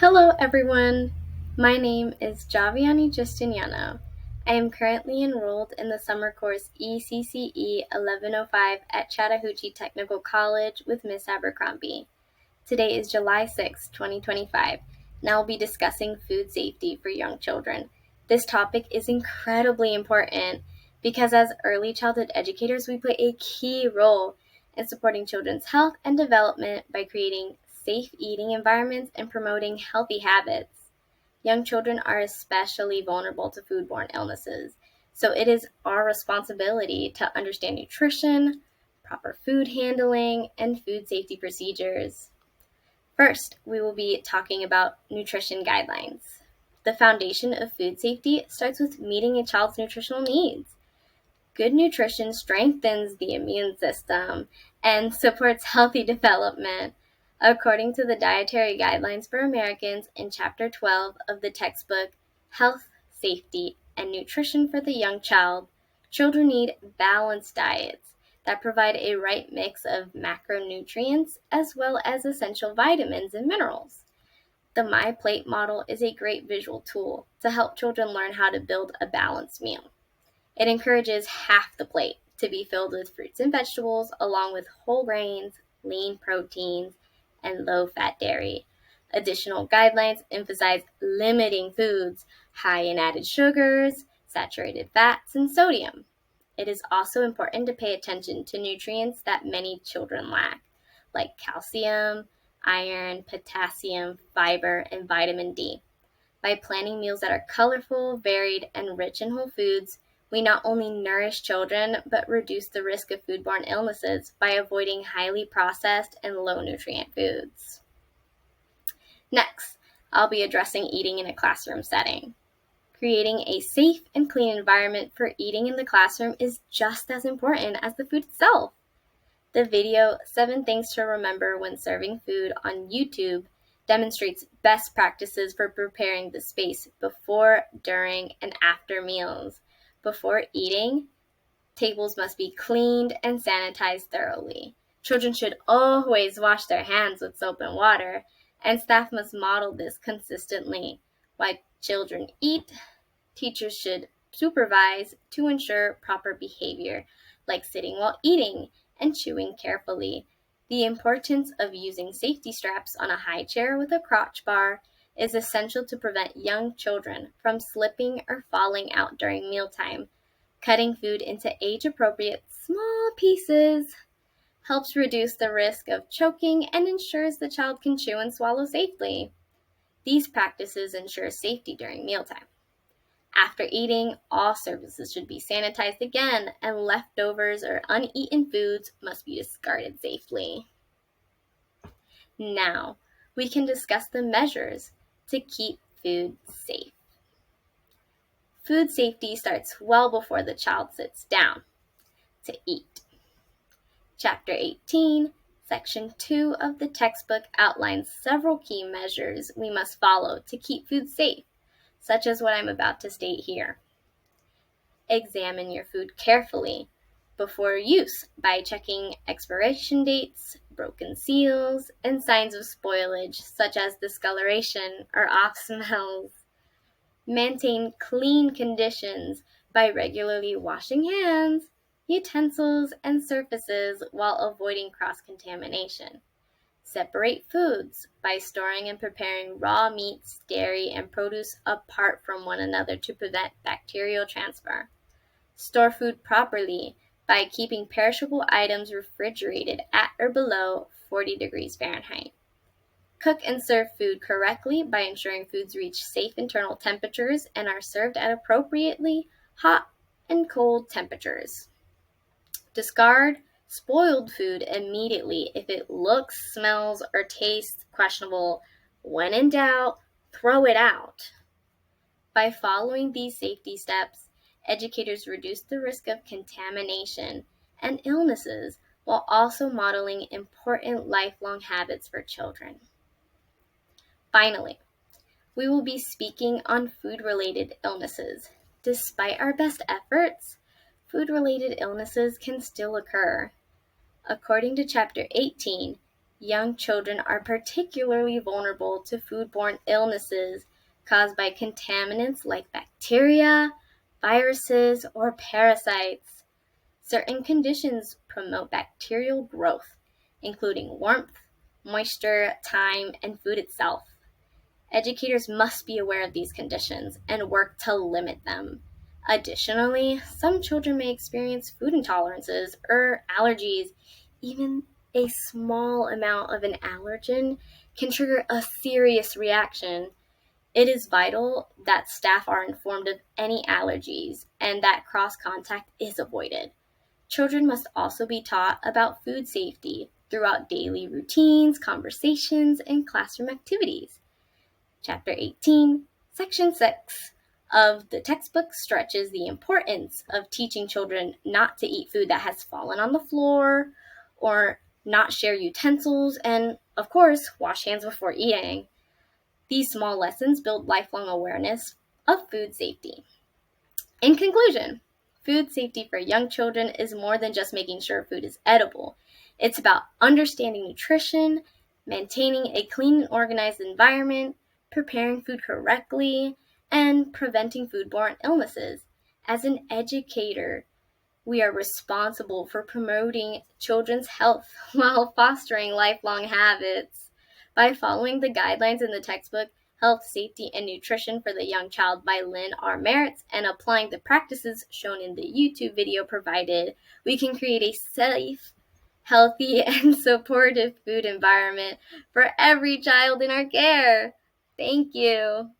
Hello everyone, my name is Javiani Justiniano. I am currently enrolled in the summer course ECCE 1105 at Chattahoochee Technical College with Miss Abercrombie. Today is July 6, 2025, and I'll be discussing food safety for young children. This topic is incredibly important because as early childhood educators, we play a key role in supporting children's health and development by creating safe eating environments and promoting healthy habits. Young children are especially vulnerable to foodborne illnesses, so it is our responsibility to understand nutrition, proper food handling, and food safety procedures. First, we will be talking about nutrition guidelines. The foundation of food safety starts with meeting a child's nutritional needs. Good nutrition strengthens the immune system and supports healthy development. According to the Dietary Guidelines for Americans in Chapter 12 of the textbook Health, Safety, and Nutrition for the Young Child, children need balanced diets that provide a right mix of macronutrients as well as essential vitamins and minerals. The My Plate model is a great visual tool to help children learn how to build a balanced meal. It encourages half the plate to be filled with fruits and vegetables along with whole grains, lean proteins, and low-fat dairy. Additional guidelines emphasize limiting foods high in added sugars, saturated fats, and sodium. It is also important to pay attention to nutrients that many children lack, like calcium, iron, potassium, fiber, and vitamin D. By planning meals that are colorful, varied, and rich in whole foods, we not only nourish children, but reduce the risk of foodborne illnesses by avoiding highly processed and low-nutrient foods. Next, I'll be addressing eating in a classroom setting. Creating a safe and clean environment for eating in the classroom is just as important as the food itself. The video 7 Things to Remember When Serving Food on YouTube demonstrates best practices for preparing the space before, during, and after meals. Before eating, tables must be cleaned and sanitized thoroughly. Children should always wash their hands with soap and water, and staff must model this consistently. While children eat, teachers should supervise to ensure proper behavior, like sitting while eating and chewing carefully. The importance of using safety straps on a high chair with a crotch bar is essential to prevent young children from slipping or falling out during mealtime. Cutting food into age-appropriate small pieces helps reduce the risk of choking and ensures the child can chew and swallow safely. These practices ensure safety during mealtime. After eating, all surfaces should be sanitized again, and leftovers or uneaten foods must be discarded safely. Now, we can discuss the measures to keep food safe. Food safety starts well before the child sits down to eat. Chapter 18, Section 2 of the textbook outlines several key measures we must follow to keep food safe, such as what I'm about to state here. Examine your food carefully before use by checking expiration dates, broken seals, and signs of spoilage such as discoloration or off smells. Maintain clean conditions by regularly washing hands, utensils, and surfaces while avoiding cross-contamination. Separate foods by storing and preparing raw meats, dairy, and produce apart from one another to prevent bacterial transfer. Store food properly by keeping perishable items refrigerated at or below 40 degrees Fahrenheit. Cook and serve food correctly by ensuring foods reach safe internal temperatures and are served at appropriately hot and cold temperatures. Discard spoiled food immediately if it looks, smells, or tastes questionable. When in doubt, throw it out. By following these safety steps, educators reduce the risk of contamination and illnesses while also modeling important lifelong habits for children. Finally, we will be speaking on food-related illnesses. Despite our best efforts, food-related illnesses can still occur. According to Chapter 18, Young children are particularly vulnerable to foodborne illnesses caused by contaminants like bacteria, viruses, or parasites. Certain conditions promote bacterial growth, including warmth, moisture, time, and food itself. Educators must be aware of these conditions and work to limit them. Additionally, some children may experience food intolerances or allergies. Even a small amount of an allergen can trigger a serious reaction. It is vital that staff are informed of any allergies and that cross contact is avoided. Children must also be taught about food safety throughout daily routines, conversations, and classroom activities. Chapter 18, Section 6 of the textbook stresses the importance of teaching children not to eat food that has fallen on the floor or not share utensils, and, of course, wash hands before eating. These small lessons build lifelong awareness of food safety. In conclusion, food safety for young children is more than just making sure food is edible. It's about understanding nutrition, maintaining a clean and organized environment, preparing food correctly, and preventing foodborne illnesses. As an educator, we are responsible for promoting children's health while fostering lifelong habits. By following the guidelines in the textbook, Health, Safety, and Nutrition for the Young Child by Lynn R. Marotz, and applying the practices shown in the YouTube video provided, we can create a safe, healthy, and supportive food environment for every child in our care. Thank you.